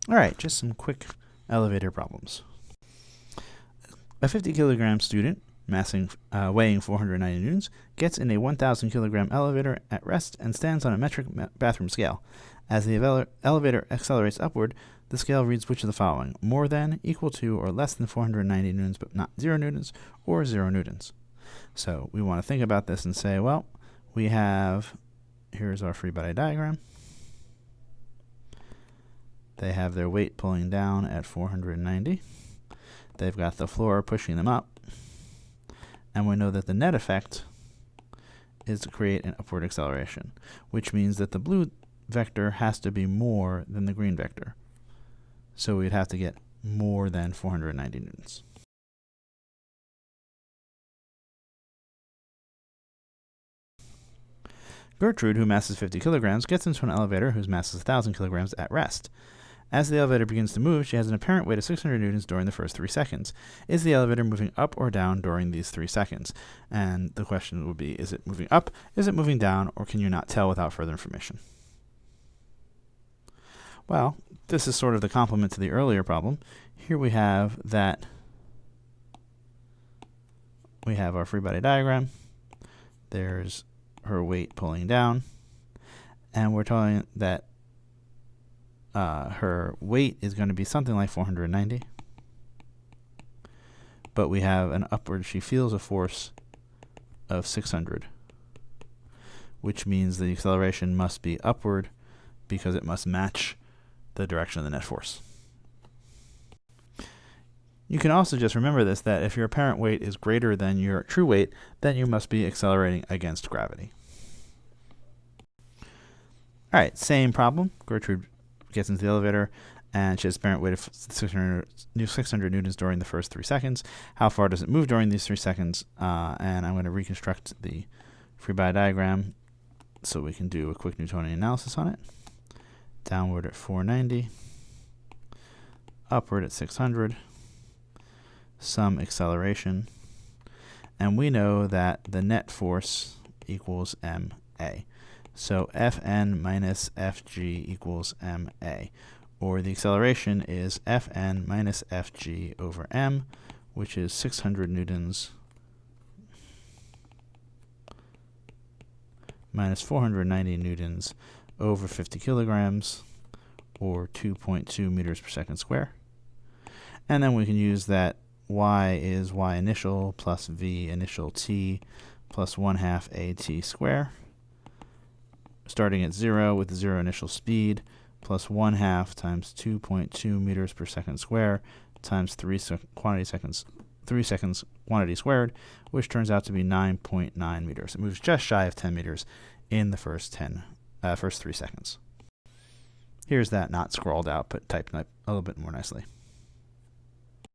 All right, just some quick elevator problems. A 50 kilogram student weighing 490 newtons gets in a 1,000 kilogram elevator at rest and stands on a metric bathroom scale. As the elevator accelerates upward, the scale reads which of the following: more than, equal to, or less than 490 newtons but not 0 newtons, or 0 newtons. So we want to think about this and say, well, we have, here's our free body diagram. They have their weight pulling down at 490. They've got the floor pushing them up. And we know that the net effect is to create an upward acceleration, which means that the blue vector has to be more than the green vector. So we'd have to get more than 490 newtons. Gertrude, who masses 50 kilograms, gets into an elevator whose mass is 1,000 kilograms at rest. As the elevator begins to move, she has an apparent weight of 600 newtons during the first 3 seconds. Is the elevator moving up or down during these 3 seconds? And the question would be, is it moving up, is it moving down, or can you not tell without further information? Well, this is sort of the complement to the earlier problem. Here we have that we have our free body diagram. There's her weight pulling down, and we're telling that her weight is going to be something like 490, but we have an upward, she feels a force of 600, which means the acceleration must be upward because it must match the direction of the net force. You can also just remember this, that if your apparent weight is greater than your true weight, then you must be accelerating against gravity. All right, same problem. Gertrude gets into the elevator, and she has apparent weight of 600 newtons during the first 3 seconds. How far does it move during these 3 seconds? And I'm going to reconstruct the free body diagram so we can do a quick Newtonian analysis on it. Downward at 490, upward at 600, some acceleration, and we know that the net force equals ma. So Fn minus Fg equals ma, or the acceleration is Fn minus Fg over m, which is 600 newtons minus 490 newtons over 50 kilograms, or 2.2 meters per second square. And then we can use that y is y initial plus v initial t plus 1/2 at square, starting at 0 with 0 initial speed, plus 1/2 times 2.2 meters per second square times 3 seconds quantity squared, which turns out to be 9.9 meters. It moves just shy of 10 meters in the first 3 seconds. Here's that not scrolled out, but typed a little bit more nicely.